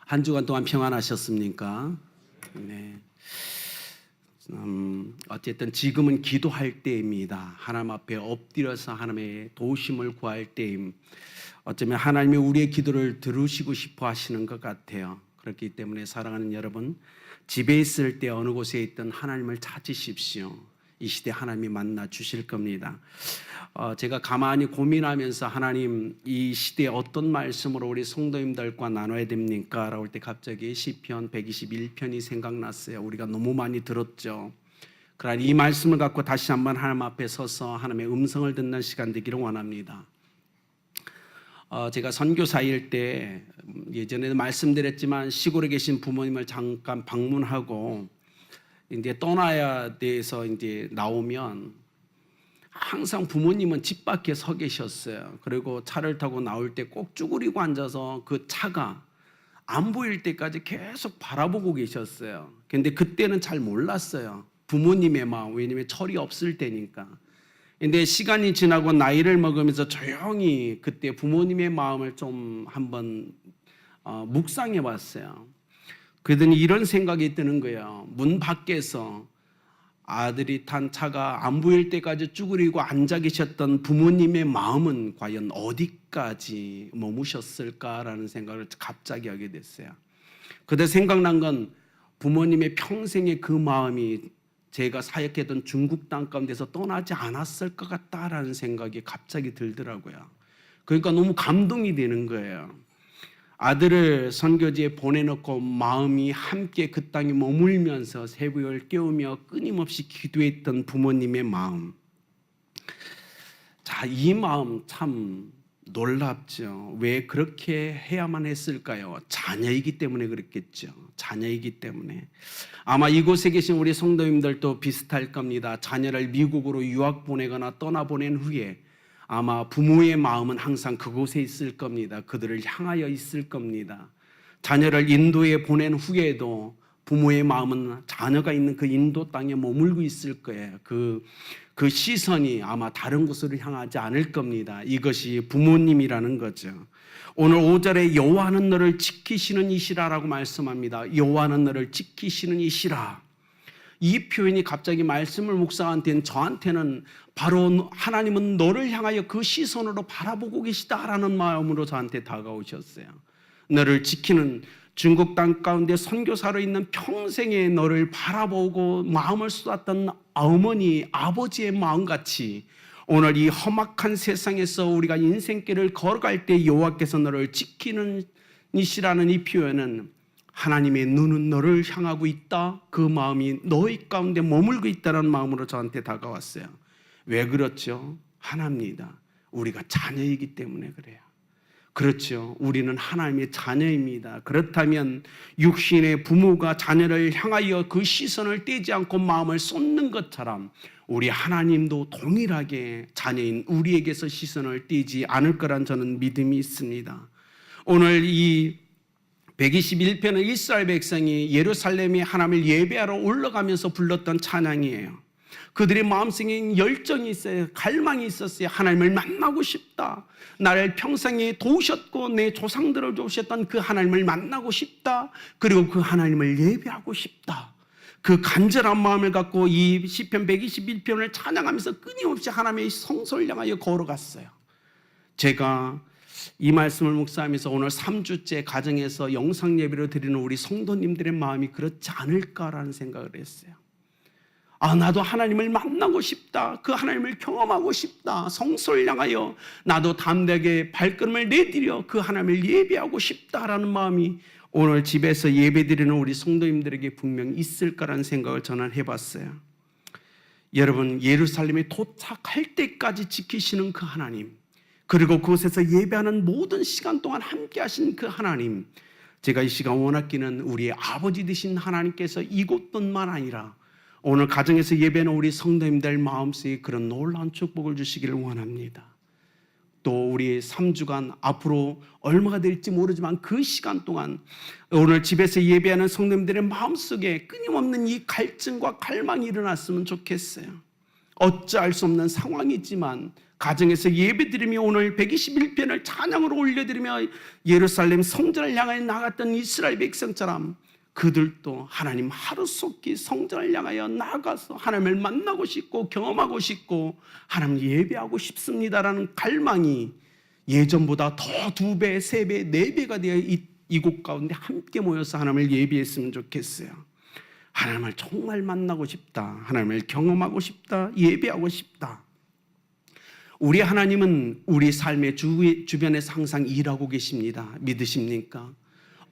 한 주간 동안 평안하셨습니까? 네. 어쨌든 지금은 기도할 때입니다. 하나님 앞에 엎드려서 하나님의 도우심을 구할 때임. 어쩌면 하나님이 우리의 기도를 들으시고 싶어 하시는 것 같아요. 그렇기 때문에 사랑하는 여러분, 집에 있을 때 어느 곳에 있든 하나님을 찾으십시오. 이 시대 하나님이 만나 주실 겁니다. 제가 가만히 고민하면서 하나님 이 시대에 어떤 말씀으로 우리 성도님들과 나눠야 됩니까? 라고 할 때 갑자기 시편 121편이 생각났어요. 우리가 너무 많이 들었죠. 그러나 이 말씀을 갖고 다시 한번 하나님 앞에 서서 하나님의 음성을 듣는 시간 되기를 원합니다. 제가 선교사일 때 예전에도 말씀드렸지만 시골에 계신 부모님을 잠깐 방문하고 이제 떠나야 돼서 이제 나오면 항상 부모님은 집 밖에 서 계셨어요. 그리고 차를 타고 나올 때 꼭 쭈그리고 앉아서 그 차가 안 보일 때까지 계속 바라보고 계셨어요. 근데 그때는 잘 몰랐어요. 부모님의 마음, 왜냐면 철이 없을 때니까. 근데 시간이 지나고 나이를 먹으면서 조용히 그때 부모님의 마음을 좀 한번 묵상해 봤어요. 그러더니 이런 생각이 드는 거예요. 문 밖에서 아들이 탄 차가 안 보일 때까지 쭈그리고 앉아 계셨던 부모님의 마음은 과연 어디까지 머무셨을까라는 생각을 갑자기 하게 됐어요. 그때 생각난 건 부모님의 평생의 그 마음이 제가 사역했던 중국 땅 가운데서 떠나지 않았을 것 같다라는 생각이 갑자기 들더라고요. 그러니까 너무 감동이 되는 거예요. 아들을 선교지에 보내놓고 마음이 함께 그 땅에 머물면서 새벽을 깨우며 끊임없이 기도했던 부모님의 마음. 자, 이 마음 참 놀랍죠. 왜 그렇게 해야만 했을까요? 자녀이기 때문에 그랬겠죠. 자녀이기 때문에. 아마 이곳에 계신 우리 성도님들도 비슷할 겁니다. 자녀를 미국으로 유학 보내거나 떠나보낸 후에 아마 부모의 마음은 항상 그곳에 있을 겁니다. 그들을 향하여 있을 겁니다. 자녀를 인도에 보낸 후에도 부모의 마음은 자녀가 있는 그 인도 땅에 머물고 있을 거예요. 그 시선이 아마 다른 곳으로 향하지 않을 겁니다. 이것이 부모님이라는 거죠. 오늘 5절에 여호와는 너를 지키시는 이시라라고 말씀합니다. 여호와는 너를 지키시는 이시라. 이 표현이 갑자기 말씀을 묵상한 저한테는 바로 하나님은 너를 향하여 그 시선으로 바라보고 계시다라는 마음으로 저한테 다가오셨어요. 너를 지키는 중국 땅 가운데 선교사로 있는 평생에 너를 바라보고 마음을 쏟았던 어머니, 아버지의 마음같이 오늘 이 험악한 세상에서 우리가 인생길을 걸어갈 때 여호와께서 너를 지키는 이시라는 이 표현은 하나님의 눈은 너를 향하고 있다. 그 마음이 너희 가운데 머물고 있다는 마음으로 저한테 다가왔어요. 왜 그렇죠? 하나입니다. 우리가 자녀이기 때문에 그래요. 그렇죠. 우리는 하나님의 자녀입니다. 그렇다면 육신의 부모가 자녀를 향하여 그 시선을 떼지 않고 마음을 쏟는 것처럼 우리 하나님도 동일하게 자녀인 우리에게서 시선을 떼지 않을 거란 저는 믿음이 있습니다. 오늘 이 121편은 이스라엘 백성이 예루살렘에 하나님을 예배하러 올라가면서 불렀던 찬양이에요. 그들의 마음속에 열정이 있어요. 갈망이 있었어요. 하나님을 만나고 싶다. 나를 평생에 도우셨고 내 조상들을 도우셨던 그 하나님을 만나고 싶다. 그리고 그 하나님을 예배하고 싶다. 그 간절한 마음을 갖고 이 시편 121편을 찬양하면서 끊임없이 하나님의 성소를 향하여 걸어갔어요. 제가 이 말씀을 묵상하면서 오늘 3주째 가정에서 영상 예배를 드리는 우리 성도님들의 마음이 그렇지 않을까라는 생각을 했어요. 나도 하나님을 만나고 싶다. 그 하나님을 경험하고 싶다. 성소를 향하여 나도 담대하게 발걸음을 내디려 그 하나님을 예배하고 싶다라는 마음이 오늘 집에서 예배드리는 우리 성도님들에게 분명히 있을 거라는 생각을 저는 해봤어요. 여러분, 예루살렘에 도착할 때까지 지키시는 그 하나님, 그리고 그곳에서 예배하는 모든 시간 동안 함께 하신 그 하나님, 제가 이 시간 원하기는 우리의 아버지 되신 하나님께서 이곳뿐만 아니라 오늘 가정에서 예배하는 우리 성도님들 마음속에 그런 놀라운 축복을 주시기를 원합니다. 또 우리 3주간 앞으로 얼마가 될지 모르지만 그 시간 동안 오늘 집에서 예배하는 성도님들의 마음속에 끊임없는 이 갈증과 갈망이 일어났으면 좋겠어요. 어찌할 수 없는 상황이지만 가정에서 예배드리며 오늘 121편을 찬양으로 올려드리며 예루살렘 성전을 향하여 나갔던 이스라엘 백성처럼 그들도 하나님 하루속히 성전을 향하여 나가서 하나님을 만나고 싶고 경험하고 싶고 하나님 예배하고 싶습니다라는 갈망이 예전보다 더 2배, 3배, 4배가 되어 이곳 가운데 함께 모여서 하나님을 예배했으면 좋겠어요. 하나님을 정말 만나고 싶다. 하나님을 경험하고 싶다. 예배하고 싶다. 우리 하나님은 우리 삶의 주변에서 항상 일하고 계십니다. 믿으십니까?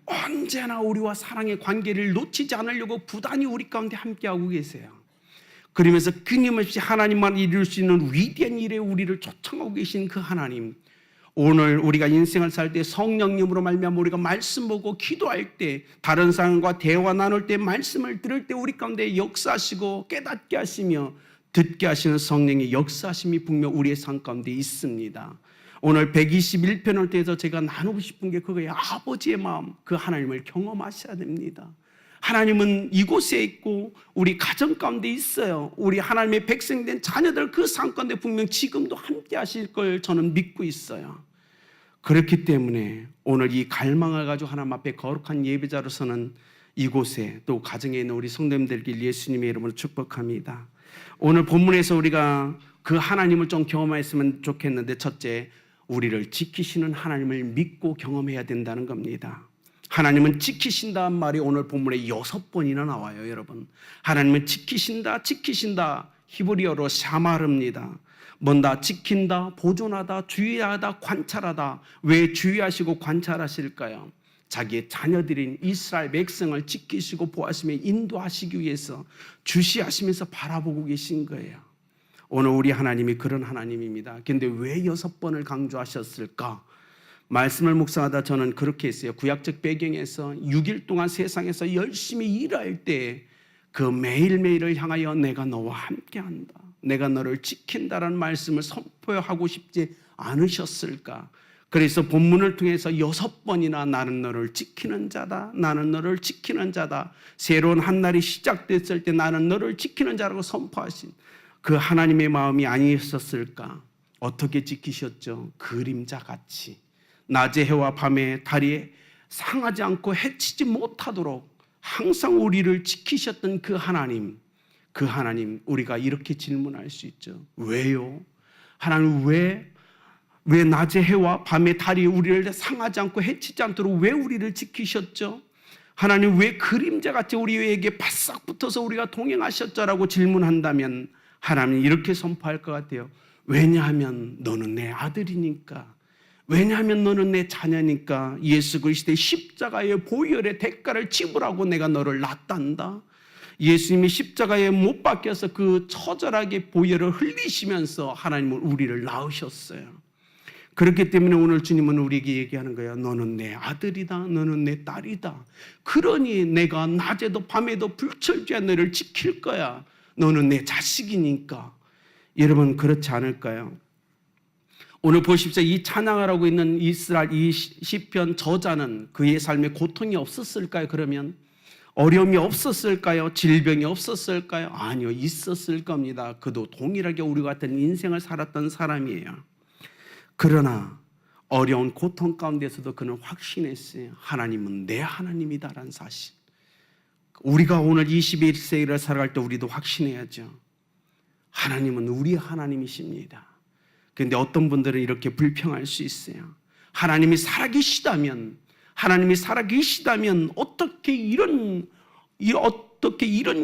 언제나 우리와 사랑의 관계를 놓치지 않으려고 부단히 우리 가운데 함께하고 계세요. 그러면서 끊임없이 하나님만 이룰 수 있는 위대한 일에 우리를 초청하고 계신 그 하나님, 오늘 우리가 인생을 살 때 성령님으로 말미암아 우리가 말씀 보고 기도할 때, 다른 사람과 대화 나눌 때, 말씀을 들을 때 우리 가운데 역사하시고 깨닫게 하시며 듣게 하시는 성령의 역사하심이 분명 우리의 삶 가운데 있습니다. 오늘 121편을 통해서 제가 나누고 싶은 게 그거예요. 아버지의 마음, 그 하나님을 경험하셔야 됩니다. 하나님은 이곳에 있고 우리 가정 가운데 있어요. 우리 하나님의 백성된 자녀들 그 삶 가운데 분명 지금도 함께 하실 걸 저는 믿고 있어요. 그렇기 때문에 오늘 이 갈망을 가지고 하나님 앞에 거룩한 예배자로서는 이곳에 또 가정에 있는 우리 성도님들께 예수님의 이름으로 축복합니다. 오늘 본문에서 우리가 그 하나님을 좀 경험했으면 좋겠는데, 첫째, 우리를 지키시는 하나님을 믿고 경험해야 된다는 겁니다. 하나님은 지키신다는 말이 오늘 본문에 6번이나 나와요. 여러분, 하나님은 지키신다, 지키신다. 히브리어로 샤마르입니다. 뭔가 지킨다, 보존하다, 주의하다, 관찰하다. 왜 주의하시고 관찰하실까요? 자기의 자녀들인 이스라엘 백성을 지키시고 보호하시며 인도하시기 위해서 주시하시면서 바라보고 계신 거예요. 오늘 우리 하나님이 그런 하나님입니다. 그런데 왜 6번을 강조하셨을까? 말씀을 묵상하다 저는 그렇게 했어요. 구약적 배경에서 6일 동안 세상에서 열심히 일할 때 그 매일매일을 향하여 내가 너와 함께한다, 내가 너를 지킨다라는 말씀을 선포하고 싶지 않으셨을까? 그래서 본문을 통해서 6번이나 나는 너를 지키는 자다, 나는 너를 지키는 자다, 새로운 한 날이 시작됐을 때 나는 너를 지키는 자라고 선포하신 그 하나님의 마음이 아니었을까? 어떻게 지키셨죠? 그림자같이 낮의 해와 밤의 달이 상하지 않고 해치지 못하도록 항상 우리를 지키셨던 그 하나님, 우리가 이렇게 질문할 수 있죠. 왜요? 하나님 왜 낮의 해와 밤의 달이 우리를 상하지 않고 해치지 않도록 왜 우리를 지키셨죠? 하나님 왜 그림자같이 우리에게 바싹 붙어서 우리가 동행하셨죠라고 질문한다면 하나님은 이렇게 선포할 것 같아요. 왜냐하면 너는 내 아들이니까, 왜냐하면 너는 내 자녀니까, 예수 그리스도의 십자가의 보혈의 대가를 지불하고 내가 너를 낳았단다. 예수님이 십자가에 못 박혀서 그 처절하게 보혈을 흘리시면서 하나님은 우리를 낳으셨어요. 그렇기 때문에 오늘 주님은 우리에게 얘기하는 거예요. 너는 내 아들이다, 너는 내 딸이다. 그러니 내가 낮에도 밤에도 불철주야 너를 지킬 거야. 너는 내 자식이니까. 여러분 그렇지 않을까요? 오늘 보십시오. 이 찬양을 하고 있는 이스라엘 이 시편 저자는 그의 삶에 고통이 없었을까요? 그러면 어려움이 없었을까요? 질병이 없었을까요? 아니요, 있었을 겁니다. 그도 동일하게 우리와 같은 인생을 살았던 사람이에요. 그러나 어려운 고통 가운데서도 그는 확신했어요. 하나님은 내 하나님이다라는 사실. 우리가 오늘 21세기를 살아갈 때 우리도 확신해야죠. 하나님은 우리 하나님이십니다. 그런데 어떤 분들은 이렇게 불평할 수 있어요. 하나님이 살아계시다면 어떻게 이런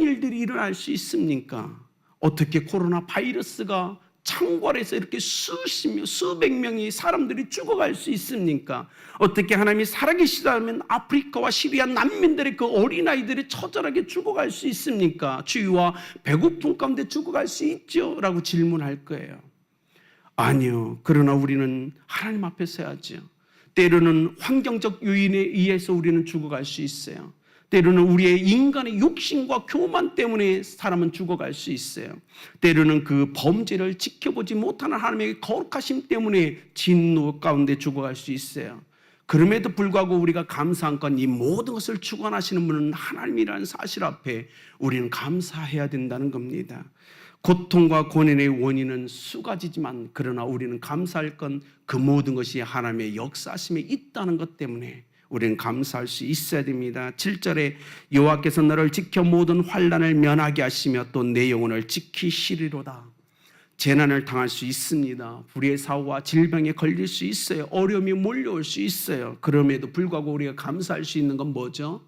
일들이 일어날 수 있습니까? 어떻게 코로나 바이러스가 창궐해서 이렇게 수백 명의 사람들이 죽어갈 수 있습니까? 어떻게 하나님이 살아계시다면 아프리카와 시리아 난민들의 그 어린아이들이 처절하게 죽어갈 수 있습니까? 추위와 배고픔 가운데 죽어갈 수 있죠? 라고 질문할 거예요. 아니요. 그러나 우리는 하나님 앞에 서야죠. 때로는 환경적 요인에 의해서 우리는 죽어갈 수 있어요. 때로는 우리의 인간의 욕심과 교만 때문에 사람은 죽어갈 수 있어요. 때로는 그 범죄를 지켜보지 못하는 하나님의 거룩하심 때문에 진노 가운데 죽어갈 수 있어요. 그럼에도 불구하고 우리가 감사한 건 이 모든 것을 주관하시는 분은 하나님이라는 사실 앞에 우리는 감사해야 된다는 겁니다. 고통과 고난의 원인은 수가지지만 그러나 우리는 감사할 건 그 모든 것이 하나님의 역사심에 있다는 것 때문에 우리는 감사할 수 있어야 됩니다. 7절에 여호와께서 너를 지켜 모든 환난을 면하게 하시며 또 내 영혼을 지키시리로다. 재난을 당할 수 있습니다. 불의의 사고와 질병에 걸릴 수 있어요. 어려움이 몰려올 수 있어요. 그럼에도 불구하고 우리가 감사할 수 있는 건 뭐죠?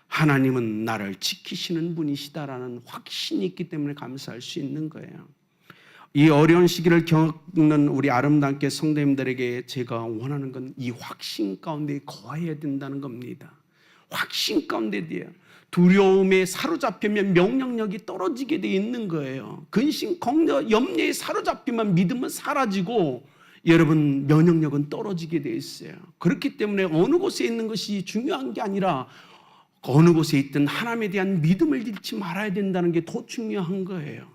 하나님은 나를 지키시는 분이시다라는 확신이 있기 때문에 감사할 수 있는 거예요. 이 어려운 시기를 겪는 우리 아름답게 성도님들에게 제가 원하는 건 이 확신 가운데 거해야 된다는 겁니다. 확신 가운데 돼요. 두려움에 사로잡히면 명령력이 떨어지게 돼 있는 거예요. 근심, 걱정, 염려에 사로잡히면 믿음은 사라지고 여러분 면역력은 떨어지게 돼 있어요. 그렇기 때문에 어느 곳에 있는 것이 중요한 게 아니라 어느 곳에 있든 하나님에 대한 믿음을 잃지 말아야 된다는 게 더 중요한 거예요.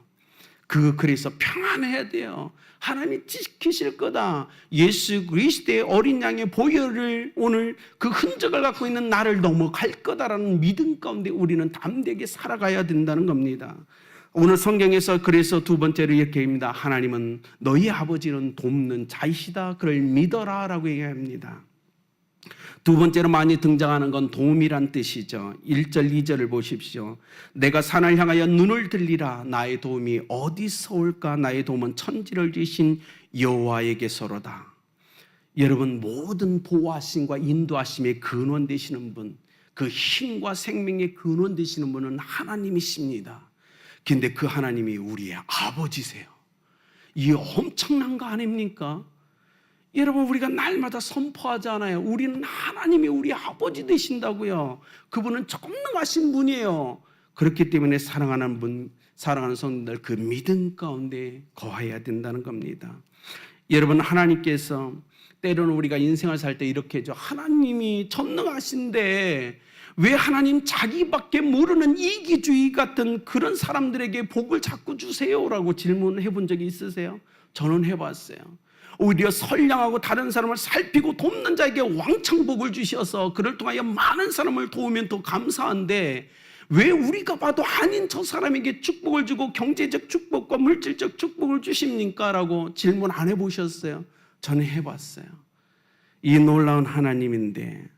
그래서 평안해야 돼요. 하나님이 지키실 거다. 예수 그리스도의 어린 양의 보혈을 오늘 그 흔적을 갖고 있는 나를 넘어갈 거다라는 믿음 가운데 우리는 담대하게 살아가야 된다는 겁니다. 오늘 성경에서 그래서 두 번째로 이렇게 합니다. 하나님은 너희 아버지는 돕는 자이시다. 그를 믿어라 라고 얘기합니다. 두 번째로 많이 등장하는 건 도움이란 뜻이죠. 1절, 2절을 보십시오. 내가 산을 향하여 눈을 들리라. 나의 도움이 어디서 올까? 나의 도움은 천지를 지으신 여호와에게서로다. 여러분, 모든 보호하심과 인도하심의 근원 되시는 분, 그 힘과 생명의 근원 되시는 분은 하나님이십니다. 그런데 그 하나님이 우리의 아버지세요. 이게 엄청난 거 아닙니까? 여러분, 우리가 날마다 선포하잖아요. 우리는 하나님이 우리 아버지 되신다고요. 그분은 전능하신 분이에요. 그렇기 때문에 사랑하는 분, 사랑하는 성도들 그 믿음 가운데 거해야 된다는 겁니다. 여러분, 하나님께서 때로는 우리가 인생을 살 때 이렇게 해죠. 하나님이 전능하신데 왜 하나님 자기밖에 모르는 이기주의 같은 그런 사람들에게 복을 자꾸 주세요라고 질문해 본 적이 있으세요? 저는 해봤어요. 오히려 선량하고 다른 사람을 살피고 돕는 자에게 왕창 복을 주셔서 그를 통하여 많은 사람을 도우면 더 감사한데 왜 우리가 봐도 아닌 저 사람에게 축복을 주고 경제적 축복과 물질적 축복을 주십니까? 라고 질문 안 해보셨어요? 저는 해봤어요. 이 놀라운 하나님인데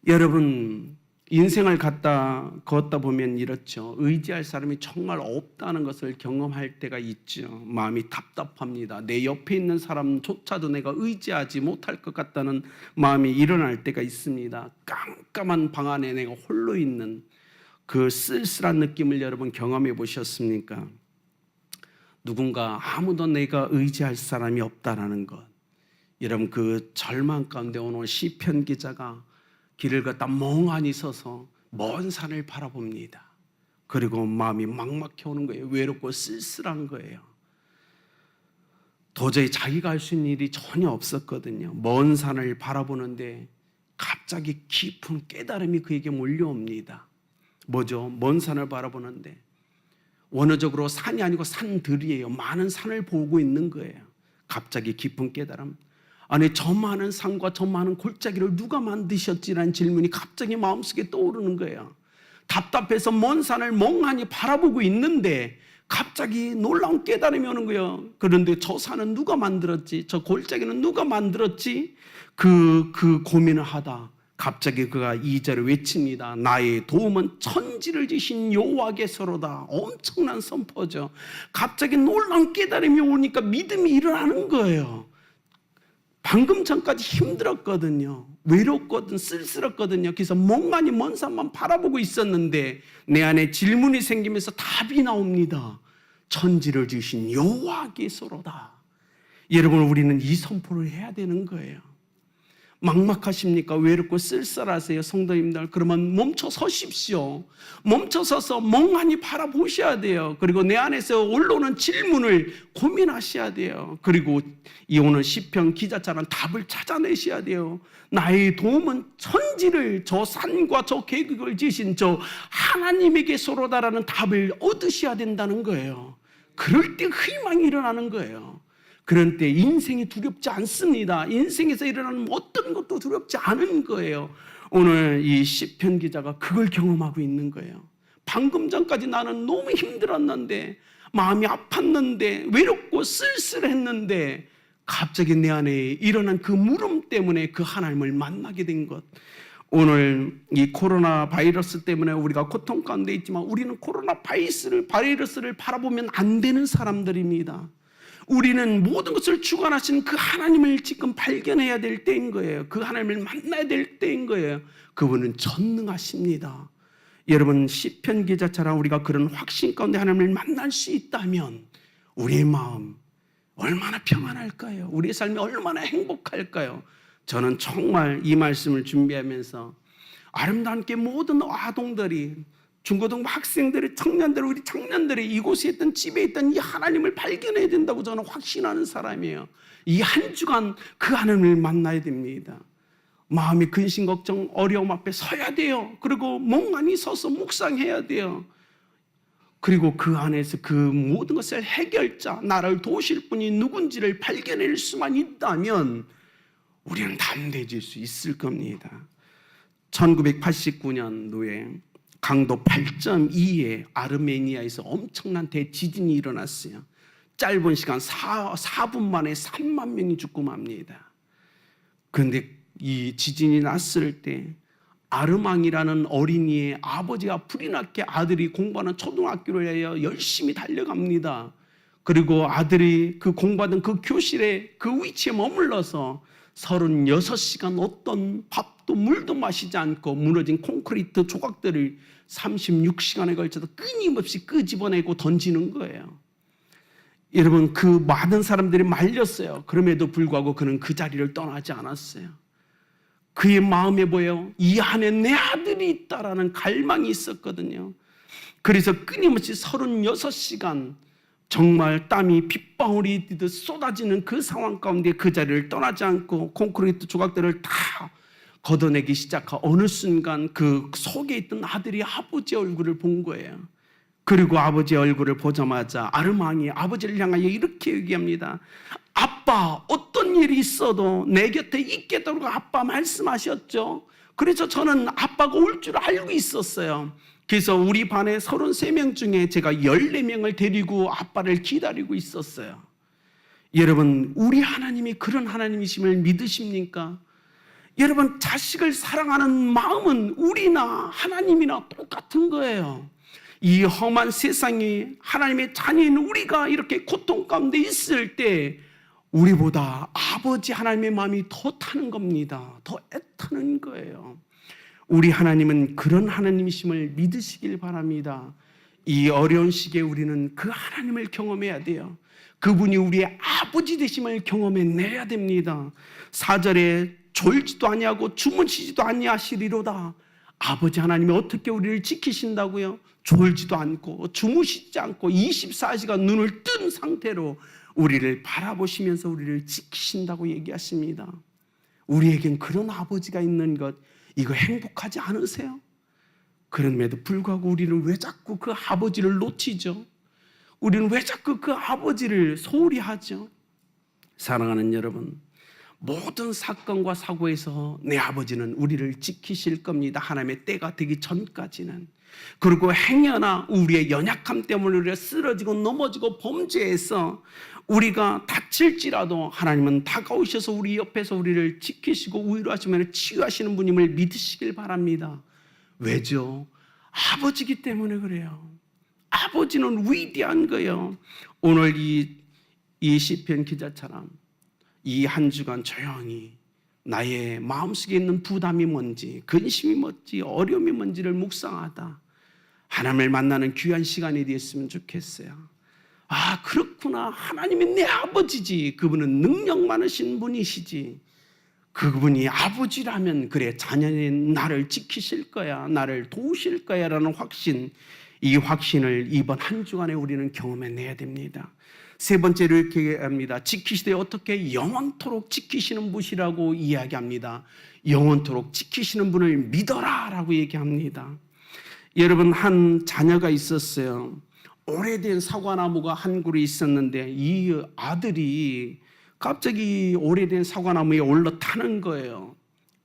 여러분, 인생을 걷다 보면 이렇죠. 의지할 사람이 정말 없다는 것을 경험할 때가 있죠. 마음이 답답합니다. 내 옆에 있는 사람조차도 내가 의지하지 못할 것 같다는 마음이 일어날 때가 있습니다. 깜깜한 방 안에 내가 홀로 있는 그 쓸쓸한 느낌을 여러분 경험해 보셨습니까? 누군가 아무도 내가 의지할 사람이 없다라는 것. 여러분, 그 절망 가운데 오늘 시편 기자가 길을 걷다 멍하니 서서 먼 산을 바라봅니다. 그리고 마음이 막막해 오는 거예요. 외롭고 쓸쓸한 거예요. 도저히 자기가 할 수 있는 일이 전혀 없었거든요. 먼 산을 바라보는데 갑자기 깊은 깨달음이 그에게 몰려옵니다. 뭐죠? 먼 산을 바라보는데 원어적으로 산이 아니고 산들이에요. 많은 산을 보고 있는 거예요. 갑자기 깊은 깨달음. 아니, 저 많은 산과 저 많은 골짜기를 누가 만드셨지라는 질문이 갑자기 마음속에 떠오르는 거예요. 답답해서 먼 산을 멍하니 바라보고 있는데 갑자기 놀라운 깨달음이 오는 거예요. 그런데 저 산은 누가 만들었지? 저 골짜기는 누가 만들었지? 그 고민을 하다 갑자기 그가 2절을 외칩니다. 나의 도움은 천지를 지신 여호와께서로다. 엄청난 선포죠. 갑자기 놀라운 깨달음이 오니까 믿음이 일어나는 거예요. 방금 전까지 힘들었거든요. 외롭거든, 쓸쓸했거든요. 그래서 멍하니 먼 산만 바라보고 있었는데 내 안에 질문이 생기면서 답이 나옵니다. 천지를 지으신 여호와께서로다. 여러분, 우리는 이 선포를 해야 되는 거예요. 막막하십니까? 외롭고 쓸쓸하세요? 성도님들, 그러면 멈춰 서십시오. 멈춰 서서 멍하니 바라보셔야 돼요. 그리고 내 안에서 올라오는 질문을 고민하셔야 돼요. 그리고 이 오늘 시편 기자처럼 답을 찾아내셔야 돼요. 나의 도움은 천지를, 저 산과 저 계곡을 지으신 저 하나님에게서로다라는 답을 얻으셔야 된다는 거예요. 그럴 때 희망이 일어나는 거예요. 그런 때 인생이 두렵지 않습니다. 인생에서 일어나는 어떤 것도 두렵지 않은 거예요. 오늘 이 시편 기자가 그걸 경험하고 있는 거예요. 방금 전까지 나는 너무 힘들었는데 마음이 아팠는데, 외롭고 쓸쓸했는데 갑자기 내 안에 일어난 그 물음 때문에 그 하나님을 만나게 된 것. 오늘 이 코로나 바이러스 때문에 우리가 고통 가운데 있지만 우리는 코로나 바이러스를 바라보면 안 되는 사람들입니다. 우리는 모든 것을 주관하신 그 하나님을 지금 발견해야 될 때인 거예요. 그 하나님을 만나야 될 때인 거예요. 그분은 전능하십니다. 여러분, 시편 기자처럼 우리가 그런 확신 가운데 하나님을 만날 수 있다면 우리의 마음 얼마나 평안할까요? 우리의 삶이 얼마나 행복할까요? 저는 정말 이 말씀을 준비하면서 아름답게 모든 아동들이, 중고등부 학생들이, 청년들이, 우리 청년들이 이곳에 있던, 집에 있던 이 하나님을 발견해야 된다고 저는 확신하는 사람이에요. 이 한 주간 그 하나님을 만나야 됩니다. 마음이 근심, 걱정, 어려움 앞에 서야 돼요. 그리고 멍하니 서서 묵상해야 돼요. 그리고 그 안에서 그 모든 것을 해결자, 나를 도우실 분이 누군지를 발견할 수만 있다면 우리는 담대해질 수 있을 겁니다. 1989년도에 강도 8.2의 아르메니아에서 엄청난 대지진이 일어났어요. 짧은 시간 4분 만에 3만 명이 죽고 맙니다. 그런데 이 지진이 났을 때 아르망이라는 어린이의 아버지가 불이 났게 아들이 공부하는 초등학교를 위하여 열심히 달려갑니다. 그리고 아들이 그 공부하던 그 교실에 그 위치에 머물러서 36시간 어떤 밥도 물도 마시지 않고 무너진 콘크리트 조각들을 36시간에 걸쳐서 끊임없이 끄집어내고 던지는 거예요. 여러분, 그 많은 사람들이 말렸어요. 그럼에도 불구하고 그는 그 자리를 떠나지 않았어요. 그의 마음에 보여 이 안에 내 아들이 있다라는 갈망이 있었거든요. 그래서 끊임없이 36시간 정말 땀이 빗방울이 뛰듯 쏟아지는 그 상황 가운데 그 자리를 떠나지 않고 콘크리트 조각들을 다 걷어내기 시작한 어느 순간 그 속에 있던 아들이 아버지의 얼굴을 본 거예요. 그리고 아버지의 얼굴을 보자마자 아르망이 아버지를 향하여 이렇게 얘기합니다. 아빠, 어떤 일이 있어도 내 곁에 있겠다고 아빠 말씀하셨죠. 그래서 저는 아빠가 올 줄 알고 있었어요. 그래서 우리 반에 33명 중에 제가 14명을 데리고 아빠를 기다리고 있었어요. 여러분, 우리 하나님이 그런 하나님이심을 믿으십니까? 여러분, 자식을 사랑하는 마음은 우리나 하나님이나 똑같은 거예요. 이 험한 세상에 하나님의 자녀인 우리가 이렇게 고통 가운데 있을 때 우리보다 아버지 하나님의 마음이 더 타는 겁니다. 더 애타는 거예요. 우리 하나님은 그런 하나님이심을 믿으시길 바랍니다. 이 어려운 시기에 우리는 그 하나님을 경험해야 돼요. 그분이 우리의 아버지 되심을 경험해내야 됩니다. 4절에 졸지도 아니하고 주무시지도 아니하시리로다. 아버지 하나님이 어떻게 우리를 지키신다고요? 졸지도 않고 주무시지 않고 24시간 눈을 뜬 상태로 우리를 바라보시면서 우리를 지키신다고 얘기하십니다. 우리에겐 그런 아버지가 있는 것, 이거 행복하지 않으세요? 그럼에도 불구하고 우리는 왜 자꾸 그 아버지를 놓치죠? 우리는 왜 자꾸 그 아버지를 소홀히 하죠? 사랑하는 여러분, 모든 사건과 사고에서 내 아버지는 우리를 지키실 겁니다. 하나님의 때가 되기 전까지는. 그리고 행여나 우리의 연약함 때문에 우리가 쓰러지고 넘어지고 범죄해서 우리가 다칠지라도 하나님은 다가오셔서 우리 옆에서 우리를 지키시고 위로하시며 치유하시는 분임을 믿으시길 바랍니다. 왜죠? 아버지기 때문에 그래요. 아버지는 위대한 거예요. 오늘 이 시편 기자처럼 이 한 주간 조용히 나의 마음속에 있는 부담이 뭔지, 근심이 뭔지, 어려움이 뭔지를 묵상하다 하나님을 만나는 귀한 시간이 되었으면 좋겠어요. 아, 그렇구나. 하나님이 내 아버지지. 그분은 능력 많으신 분이시지. 그분이 아버지라면 그래, 자녀인 나를 지키실 거야, 나를 도우실 거야 라는 확신, 이 확신을 이번 한 주간에 우리는 경험해내야 됩니다. 세 번째로 이렇게 얘기합니다. 지키시되 어떻게 영원토록 지키시는 분이라고 이야기합니다. 영원토록 지키시는 분을 믿어라 라고 얘기합니다. 여러분, 한 자녀가 있었어요. 오래된 사과나무가 한 그루 있었는데 이 아들이 갑자기 오래된 사과나무에 올라타는 거예요.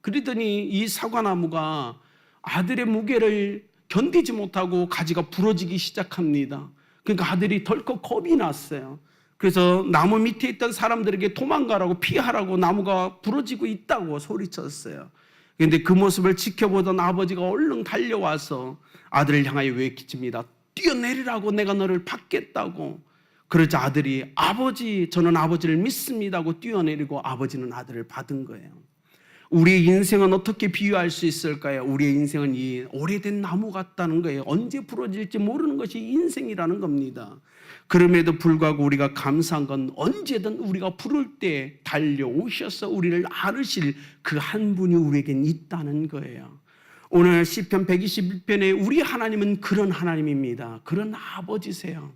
그러더니 이 사과나무가 아들의 무게를 견디지 못하고 가지가 부러지기 시작합니다. 그러니까 아들이 덜컥 겁이 났어요. 그래서 나무 밑에 있던 사람들에게 도망가라고, 피하라고, 나무가 부러지고 있다고 소리쳤어요. 그런데 그 모습을 지켜보던 아버지가 얼른 달려와서 아들을 향하여 외칩니다. 뛰어내리라고, 내가 너를 받겠다고. 그러자 아들이, 아버지, 저는 아버지를 믿습니다 하고 뛰어내리고 아버지는 아들을 받은 거예요. 우리의 인생은 어떻게 비유할 수 있을까요? 우리의 인생은 이 오래된 나무 같다는 거예요. 언제 부러질지 모르는 것이 인생이라는 겁니다. 그럼에도 불구하고 우리가 감사한 건 언제든 우리가 부를 때 달려오셔서 우리를 안으실 그 한 분이 우리에겐 있다는 거예요. 오늘 시편 121편에 우리 하나님은 그런 하나님입니다. 그런 아버지세요.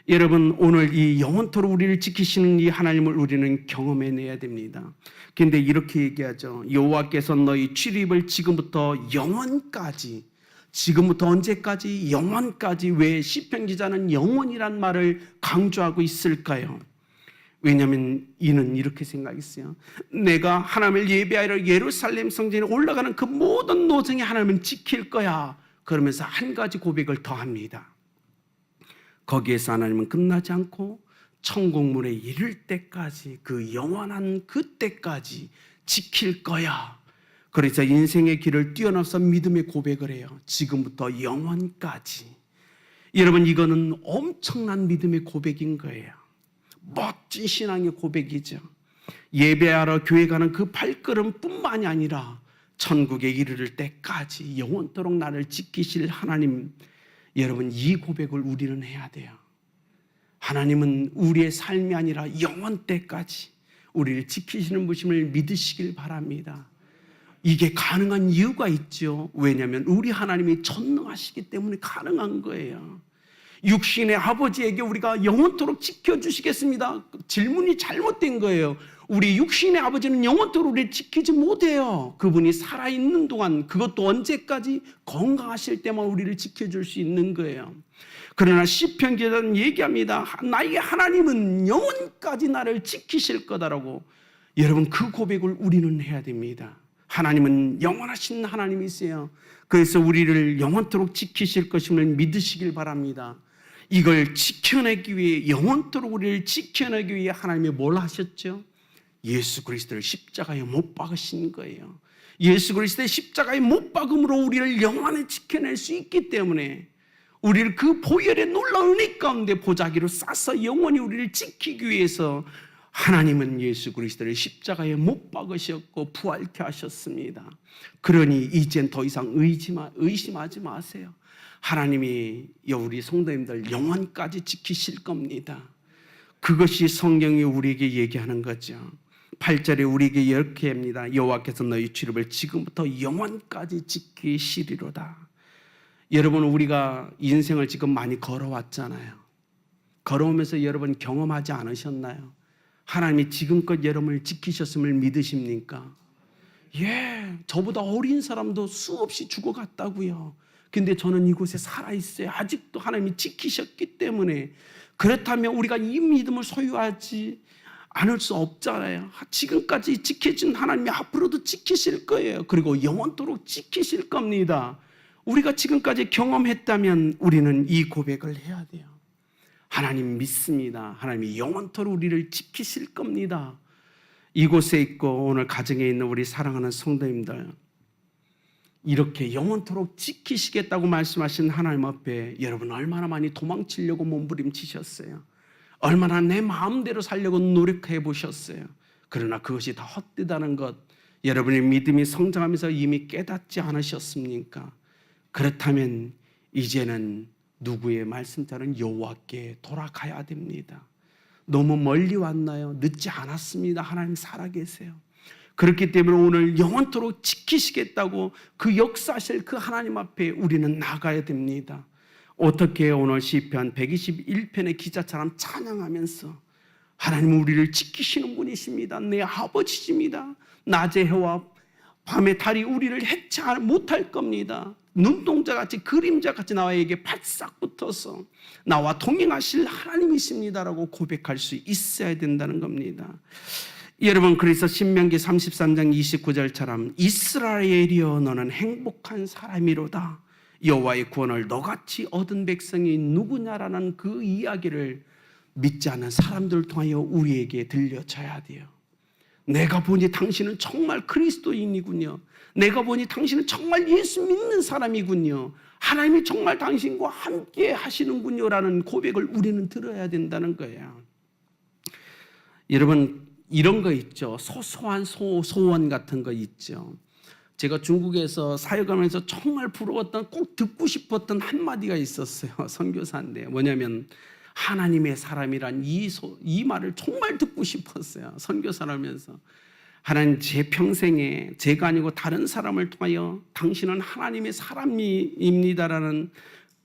여러분, 오늘 이 영원토록 우리를 지키시는 이 하나님을 우리는 경험해내야 됩니다. 그런데 이렇게 얘기하죠. 여호와께서 너희 출입을 지금부터 영원까지, 지금부터 언제까지? 영원까지. 왜 시편 기자는 영원이란 말을 강조하고 있을까요? 왜냐하면 이는 이렇게 생각했어요. 내가 하나님을 예배하러 예루살렘 성전에 올라가는 그 모든 노정에 하나님은 지킬 거야. 그러면서 한 가지 고백을 더합니다. 거기에서 하나님은 끝나지 않고 천국문에 이를 때까지, 그 영원한 그때까지 지킬 거야. 그래서 인생의 길을 뛰어넘어서 믿음의 고백을 해요. 지금부터 영원까지. 여러분, 이거는 엄청난 믿음의 고백인 거예요. 멋진 신앙의 고백이죠. 예배하러 교회 가는 그 발걸음뿐만이 아니라 천국에 이르를 때까지 영원토록 나를 지키실 하나님, 여러분, 이 고백을 우리는 해야 돼요. 하나님은 우리의 삶이 아니라 영원 때까지 우리를 지키시는 분임을 믿으시길 바랍니다. 이게 가능한 이유가 있죠. 왜냐하면 우리 하나님이 전능하시기 때문에 가능한 거예요. 육신의 아버지에게 우리가 영원토록 지켜주시겠습니다. 질문이 잘못된 거예요. 우리 육신의 아버지는 영원토록 우리를 지키지 못해요. 그분이 살아있는 동안, 그것도 언제까지? 건강하실 때만 우리를 지켜줄 수 있는 거예요. 그러나 시편 기자는 얘기합니다. 나의 하나님은 영원까지 나를 지키실 거다라고. 여러분, 그 고백을 우리는 해야 됩니다. 하나님은 영원하신 하나님이세요. 그래서 우리를 영원토록 지키실 것임을 믿으시길 바랍니다. 이걸 지켜내기 위해, 영원토록 우리를 지켜내기 위해 하나님이 뭘 하셨죠? 예수 그리스도를 십자가에 못 박으신 거예요. 예수 그리스도의 십자가에 못 박음으로 우리를 영원히 지켜낼 수 있기 때문에 우리를 그 보혈의 놀라운 은혜 가운데 보자기로 싸서 영원히 우리를 지키기 위해서 하나님은 예수 그리스도를 십자가에 못 박으셨고 부활케 하셨습니다. 그러니 이젠 더 이상 의심하지 마세요. 하나님이 우리 성도님들 영원까지 지키실 겁니다. 그것이 성경이 우리에게 얘기하는 거죠. 8절에 우리에게 이렇게 합니다. 여호와께서 너희 출입을 지금부터 영원까지 지키시리로다. 여러분, 우리가 인생을 지금 많이 걸어왔잖아요. 걸어오면서 여러분 경험하지 않으셨나요? 하나님이 지금껏 여러분을 지키셨음을 믿으십니까? 예, 저보다 어린 사람도 수없이 죽어갔다고요. 근데 저는 이곳에 살아있어요. 아직도 하나님이 지키셨기 때문에. 그렇다면 우리가 이 믿음을 소유하지 않을 수 없잖아요. 지금까지 지켜준 하나님이 앞으로도 지키실 거예요. 그리고 영원토록 지키실 겁니다. 우리가 지금까지 경험했다면 우리는 이 고백을 해야 돼요. 하나님 믿습니다. 하나님이 영원토록 우리를 지키실 겁니다. 이곳에 있고 오늘 가정에 있는 우리 사랑하는 성도님들, 이렇게 영원토록 지키시겠다고 말씀하신 하나님 앞에 여러분 얼마나 많이 도망치려고 몸부림치셨어요. 얼마나 내 마음대로 살려고 노력해 보셨어요. 그러나 그것이 다 헛되다는 것, 여러분의 믿음이 성장하면서 이미 깨닫지 않으셨습니까? 그렇다면 이제는 누구의 말씀처럼 여호와께 돌아가야 됩니다. 너무 멀리 왔나요? 늦지 않았습니다. 하나님 살아계세요. 그렇기 때문에 오늘 영원토록 지키시겠다고 그 역사하실 그 하나님 앞에 우리는 나가야 됩니다. 어떻게 오늘 시편 121편의 기자처럼 찬양하면서 하나님은 우리를 지키시는 분이십니다. 내 아버지십니다. 낮의 해와 밤의 달이 우리를 해치 못할 겁니다. 눈동자같이 그림자같이 나에게 바싹 붙어서 나와 동행하실 하나님이십니다라고 고백할 수 있어야 된다는 겁니다. 여러분, 그래서 신명기 33장 29절처럼 이스라엘이여 너는 행복한 사람이로다. 여호와의 구원을 너같이 얻은 백성이 누구냐라는 그 이야기를 믿지 않는 사람들을 통하여 우리에게 들려줘야 돼요. 내가 보니 당신은 정말 그리스도인이군요. 내가 보니 당신은 정말 예수 믿는 사람이군요. 하나님이 정말 당신과 함께 하시는군요 라는 고백을 우리는 들어야 된다는 거예요. 여러분, 이런 거 있죠. 소소한 소원 같은 거 있죠. 제가 중국에서 사역하면서 정말 부러웠던, 꼭 듣고 싶었던 한마디가 있었어요. 선교사인데 뭐냐면 하나님의 사람이란 이 말을 정말 듣고 싶었어요. 선교사라면서 하나님, 제 평생에 제가 아니고 다른 사람을 통하여 당신은 하나님의 사람입니다라는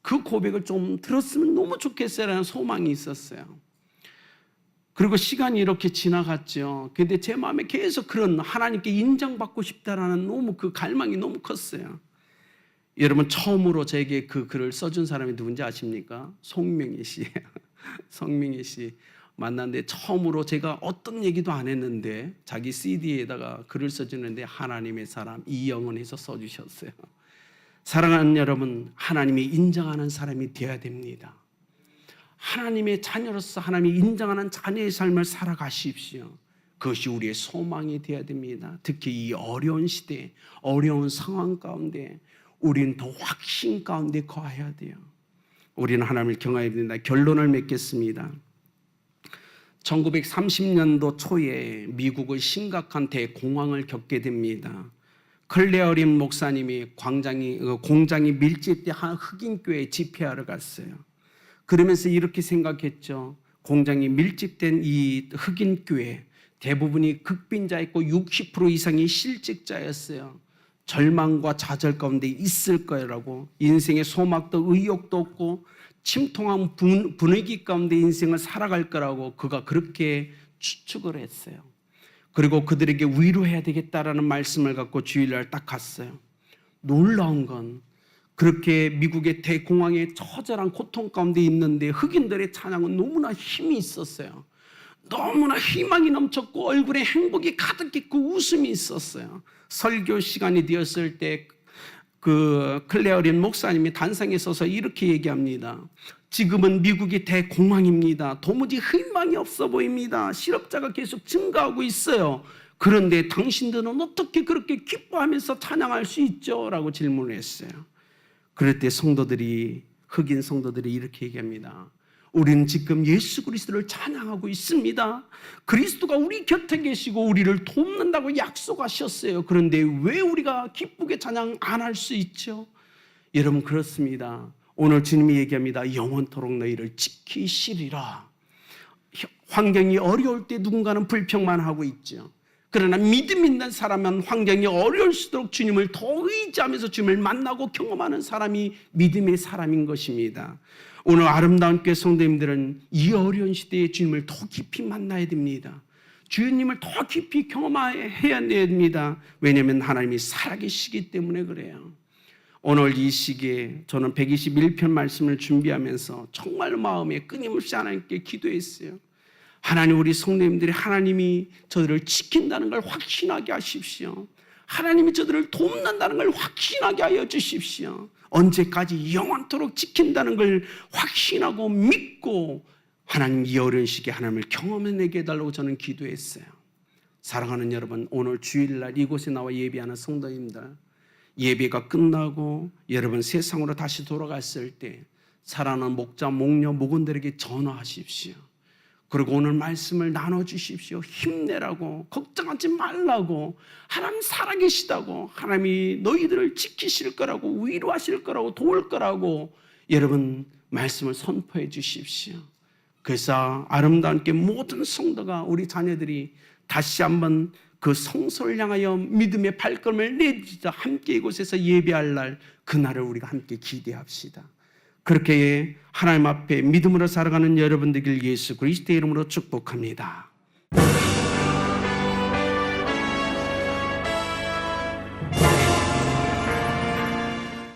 그 고백을 좀 들었으면 너무 좋겠어요라는 소망이 있었어요. 그리고 시간이 이렇게 지나갔죠. 근데 제 마음에 계속 그런 하나님께 인정받고 싶다라는 너무 그 갈망이 너무 컸어요. 여러분, 처음으로 저에게 그 글을 써준 사람이 누군지 아십니까? 송명희 씨예요. 송명희 씨 만났는데 처음으로 제가 어떤 얘기도 안 했는데 자기 CD에다가 글을 써주는데 하나님의 사람 이영은에서 써주셨어요. 사랑하는 여러분, 하나님이 인정하는 사람이 되어야 됩니다. 하나님의 자녀로서 하나님이 인정하는 자녀의 삶을 살아가십시오. 그것이 우리의 소망이 되어야 됩니다. 특히 이 어려운 시대, 어려운 상황 가운데 우리는 더 확신 가운데 거해야 돼요. 우리는 하나님을 경외해야 됩니다. 결론을 맺겠습니다. 1930년도 초에 미국은 심각한 대공황을 겪게 됩니다. 클레어린 목사님이 공장이 밀집된 흑인교회에 집회하러 갔어요. 그러면서 이렇게 생각했죠. 공장이 밀집된 이 흑인교회 대부분이 극빈자였고 60% 이상이 실직자였어요. 절망과 좌절 가운데 있을 거라고, 인생의 소망도 의욕도 없고 침통한 분위기 가운데 인생을 살아갈 거라고 그가 그렇게 추측을 했어요. 그리고 그들에게 위로해야 되겠다라는 말씀을 갖고 주일날 딱 갔어요. 놀라운 건 그렇게 미국의 대공황의 처절한 고통 가운데 있는데 흑인들의 찬양은 너무나 힘이 있었어요. 너무나 희망이 넘쳤고 얼굴에 행복이 가득했고 웃음이 있었어요. 설교 시간이 되었을 때 그 클레어린 목사님이 단상에 서서 이렇게 얘기합니다. 지금은 미국이 대공황입니다. 도무지 희망이 없어 보입니다. 실업자가 계속 증가하고 있어요. 그런데 당신들은 어떻게 그렇게 기뻐하면서 찬양할 수 있죠? 라고 질문을 했어요. 그럴 때 흑인 성도들이 이렇게 얘기합니다. 우리는 지금 예수 그리스도를 찬양하고 있습니다. 그리스도가 우리 곁에 계시고 우리를 돕는다고 약속하셨어요. 그런데 왜 우리가 기쁘게 찬양 안 할 수 있죠? 여러분, 그렇습니다. 오늘 주님이 얘기합니다. 영원토록 너희를 지키시리라. 환경이 어려울 때 누군가는 불평만 하고 있죠. 그러나 믿음 있는 사람은 환경이 어려울수록 주님을 더 의지하면서 주님을 만나고 경험하는 사람이 믿음의 사람인 것입니다. 오늘 아름다운 교회 성도님들은 이 어려운 시대에 주님을 더 깊이 만나야 됩니다. 주님을 더 깊이 경험해야 됩니다. 왜냐하면 하나님이 살아계시기 때문에 그래요. 오늘 이 시기에 저는 121편 말씀을 준비하면서 정말 마음에 끊임없이 하나님께 기도했어요. 하나님, 우리 성도님들이 하나님이 저들을 지킨다는 걸 확신하게 하십시오. 하나님이 저들을 돕는다는 걸 확신하게 하여 주십시오. 언제까지 영원토록 지킨다는 걸 확신하고 믿고 하나님, 이 어려운 시기에 하나님을 경험해내게 해달라고 저는 기도했어요. 사랑하는 여러분, 오늘 주일날 이곳에 나와 예배하는 성도님들, 예배가 끝나고 여러분 세상으로 다시 돌아갔을 때 사랑하는 목자, 목녀, 목원들에게 전화하십시오. 그리고 오늘 말씀을 나눠주십시오. 힘내라고, 걱정하지 말라고, 하나님 살아계시다고, 하나님이 너희들을 지키실 거라고, 위로하실 거라고, 도울 거라고 여러분 말씀을 선포해 주십시오. 그래서 아름다운 게 모든 성도가, 우리 자녀들이 다시 한번 그 성소를 향하여 믿음의 발걸음을 내딛자 함께 이곳에서 예배할 날, 그날을 우리가 함께 기대합시다. 그렇게 하나님 앞에 믿음으로 살아가는 여러분들 예수 그리스도의 이름으로 축복합니다.